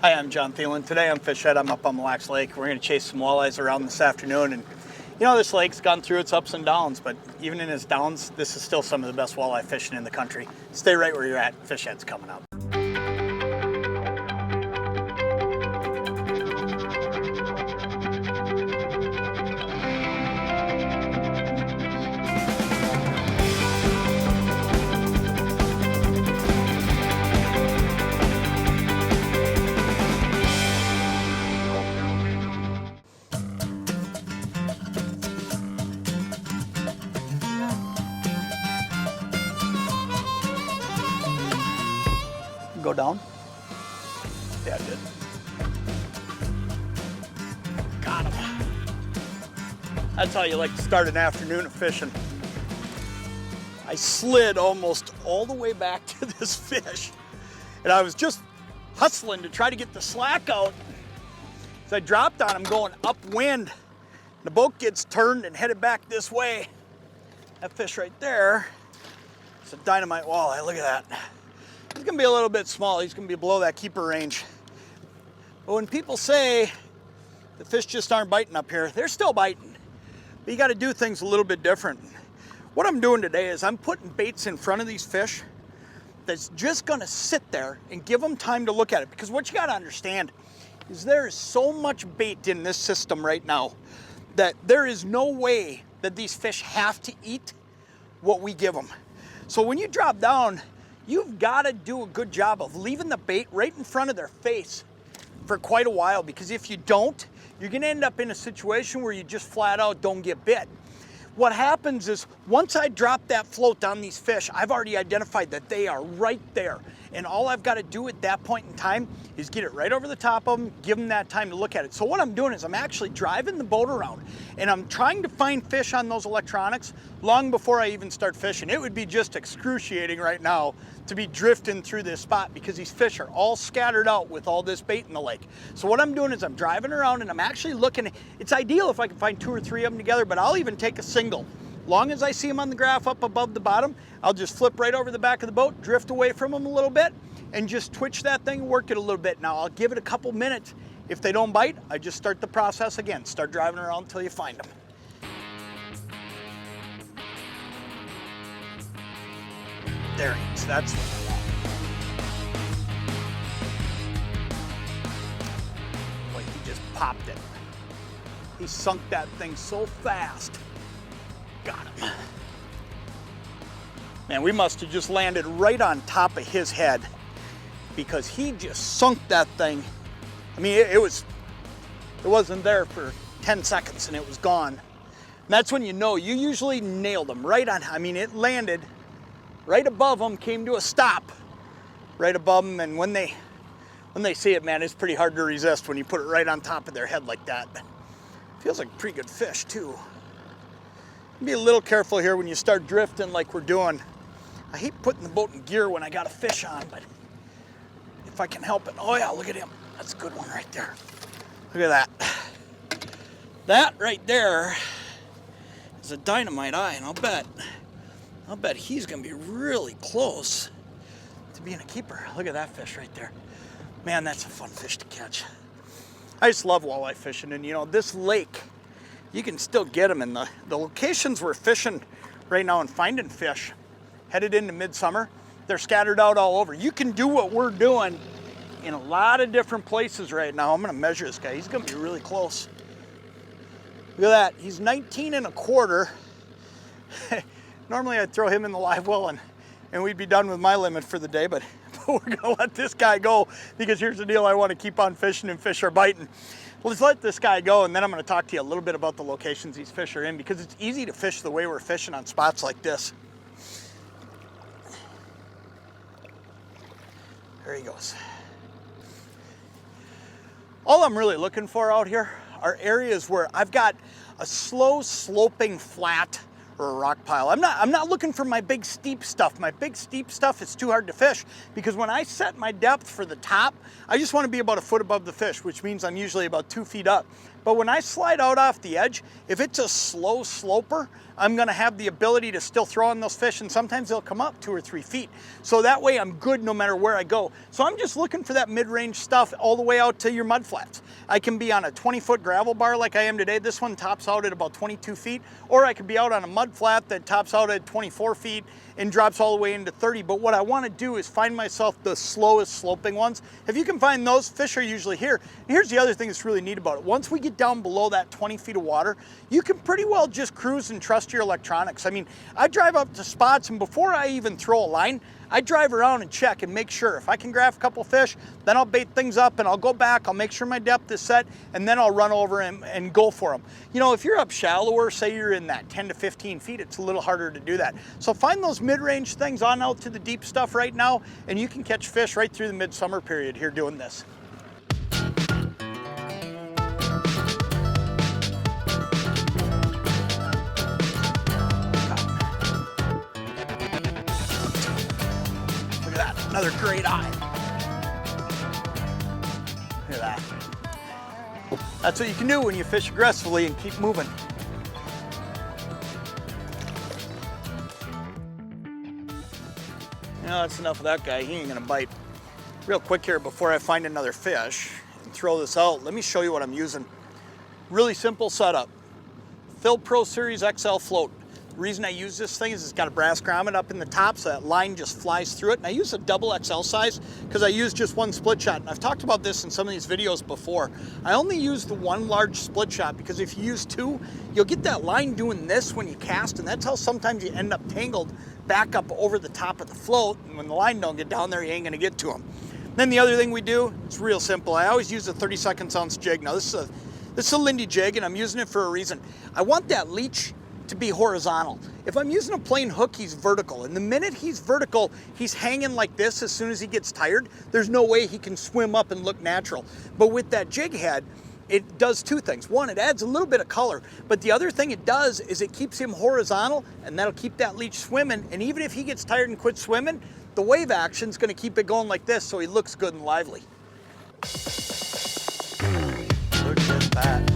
Hi, I'm Jon Thelen. Today I'm Fish Head. I'm up on Mille Lake. We're going to chase some walleyes around this afternoon. And you know, this lake's gone through its ups and downs, but even in its downs, this is still some of the best walleye fishing in the country. Stay right where you're at. Fish Head's coming up. Go down? Yeah, it did. Got him. That's how you like to start an afternoon of fishing. I slid almost all the way back to this fish, and I was just hustling to try to get the slack out. As I dropped on him going upwind, the boat gets turned and headed back this way. That fish right there is a dynamite walleye. Look at that. He's gonna be a little bit small. He's gonna be below that keeper range. But when people say the fish just aren't biting up here, they're still biting. But you gotta do things a little bit different. What I'm doing today is I'm putting baits in front of these fish that's just gonna sit there and give them time to look at it. Because what you gotta understand is there is so much bait in this system right now that there is no way that these fish have to eat what we give them. So when you drop down, you've got to do a good job of leaving the bait right in front of their face for quite a while, because if you don't, you're going to end up in a situation where you just flat out don't get bit. What happens is once I drop that float on these fish, I've already identified that they are right there. And all I've got to do at that point in time is get it right over the top of them, give them that time to look at it. So what I'm doing is I'm actually driving the boat around and I'm trying to find fish on those electronics long before I even start fishing. It would be just excruciating right now to be drifting through this spot because these fish are all scattered out with all this bait in the lake. So what I'm doing is I'm driving around and I'm actually looking. It's ideal if I can find 2 or 3 of them together, but I'll even take a single. Long as I see them on the graph up above the bottom, I'll just flip right over the back of the boat, drift away from them a little bit, and just twitch that thing and work it a little bit. Now I'll give it a couple minutes. If they don't bite, I just start the process again. Start driving around until you find them. There he is, that's what I want. Boy, he just popped it. He sunk that thing so fast. Got him. Man, we must have just landed right on top of his head because he just sunk that thing. I mean, it wasn't there for 10 seconds and it was gone. And that's when you know you usually nailed them right on. I mean, it landed right above them, came to a stop right above them, and when they see it, man, it's pretty hard to resist when you put it right on top of their head like that. Feels like a pretty good fish too. Be a little careful here when you start drifting like we're doing. I hate putting the boat in gear when I got a fish on, but if I can help it. Oh yeah, look at him. That's a good one right there. Look at that. That right there is a dynamite eye, and I'll bet he's gonna be really close to being a keeper. Look at that fish right there. Man, that's a fun fish to catch. I just love walleye fishing, and you know, this lake, you can still get them in the locations we're fishing right now and finding fish. Headed into midsummer, they're scattered out all over. You can do what we're doing in a lot of different places right now. I'm gonna measure this guy. He's gonna be really close. Look at that, he's 19 1/4. Normally I'd throw him in the live well and we'd be done with my limit for the day, but we're gonna let this guy go because here's the deal, I wanna keep on fishing and fish are biting. Let's let this guy go, and then I'm gonna talk to you a little bit about the locations these fish are in, because it's easy to fish the way we're fishing on spots like this. There he goes. All I'm really looking for out here are areas where I've got a slow sloping flat or a rock pile. I'm not looking for my big steep stuff. My big steep stuff is too hard to fish because when I set my depth for the top, I just want to be about 1 foot above the fish, which means I'm usually about 2 feet up. But when I slide out off the edge, if it's a slow sloper, I'm gonna have the ability to still throw on those fish, and sometimes they'll come up 2 or 3 feet. So that way I'm good no matter where I go. So I'm just looking for that mid-range stuff all the way out to your mud flats. I can be on a 20-foot gravel bar like I am today. This one tops out at about 22 feet, or I could be out on a mud flat that tops out at 24 feet and drops all the way into 30. But what I wanna do is find myself the slowest sloping ones. If you can find those, fish are usually here. And here's the other thing that's really neat about it. Once we get down below that 20 feet of water, you can pretty well just cruise and trust your electronics. I mean, I drive up to spots, and before I even throw a line, I drive around and check and make sure. If I can grab a couple fish, then I'll bait things up and I'll go back, I'll make sure my depth is set, and then I'll run over and go for them. You know, if you're up shallower, say you're in that 10 to 15 feet, it's a little harder to do that. So find those mid-range things on out to the deep stuff right now, and you can catch fish right through the midsummer period here doing this. Another great eye. Look at that. That's what you can do when you fish aggressively and keep moving. You know, that's enough of that guy. He ain't gonna bite. Real quick here before I find another fish and throw this out, let me show you what I'm using. Really simple setup. Thill Pro Series XL float. The reason I use this thing is it's got a brass grommet up in the top, so that line just flies through it. And I use a double XL size because I use just one split shot. And I've talked about this in some of these videos before. I only use the one large split shot because if you use two, you'll get that line doing this when you cast, and that's how sometimes you end up tangled back up over the top of the float. And when the line don't get down there, you ain't gonna get to them. Then the other thing we do, it's real simple. I always use a 32 ounce jig. Now this is a Lindy Jig, and I'm using it for a reason. I want that leech to be horizontal. If I'm using a plain hook, he's vertical. And the minute he's vertical, he's hanging like this as soon as he gets tired. There's no way he can swim up and look natural. But with that jig head, it does two things. One, it adds a little bit of color, but the other thing it does is it keeps him horizontal, and that'll keep that leech swimming. And even if he gets tired and quits swimming, the wave action's gonna keep it going like this, so he looks good and lively. Look at that.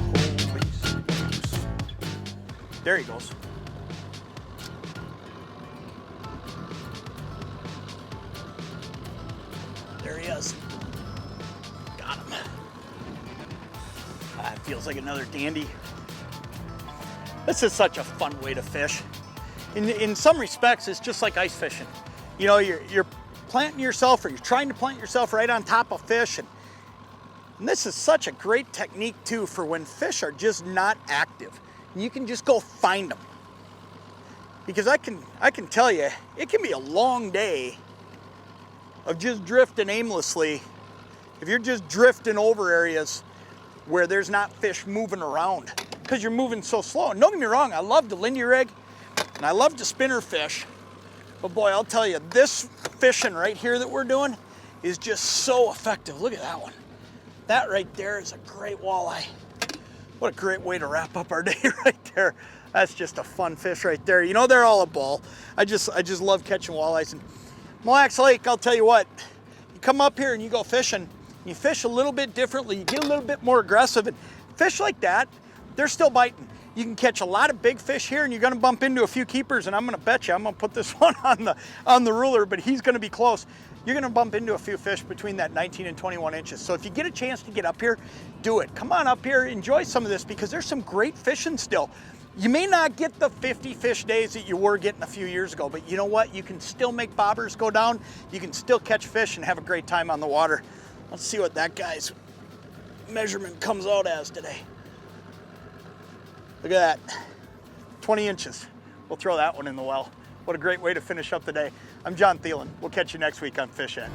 There he goes. There he is. Got him. It feels like another dandy. This is such a fun way to fish. In some respects, it's just like ice fishing. You know, you're planting yourself, or you're trying to plant yourself right on top of fish. And this is such a great technique too for when fish are just not active. You can just go find them. Because I can tell you, it can be a long day of just drifting aimlessly. If you're just drifting over areas where there's not fish moving around, because you're moving so slow. And don't get me wrong, I love the Lindy rig and I love to spinner fish. But boy, I'll tell you, this fishing right here that we're doing is just so effective. Look at that one. That right there is a great walleye. What a great way to wrap up our day right there. That's just a fun fish right there. You know, they're all a ball. I just love catching walleyes. And Mille Lake, I'll tell you what, you come up here and you go fishing, you fish a little bit differently, you get a little bit more aggressive, and fish like that, they're still biting. You can catch a lot of big fish here, and you're gonna bump into a few keepers, and I'm gonna bet you, I'm gonna put this one on the ruler, but he's gonna be close. You're gonna bump into a few fish between that 19 and 21 inches. So if you get a chance to get up here, do it. Come on up here, enjoy some of this, because there's some great fishing still. You may not get the 50 fish days that you were getting a few years ago, but you know what? You can still make bobbers go down. You can still catch fish and have a great time on the water. Let's see what that guy's measurement comes out as today. Look at that, 20 inches. We'll throw that one in the well. What a great way to finish up the day. I'm Jon Thelen. We'll catch you next week on Fish Ed.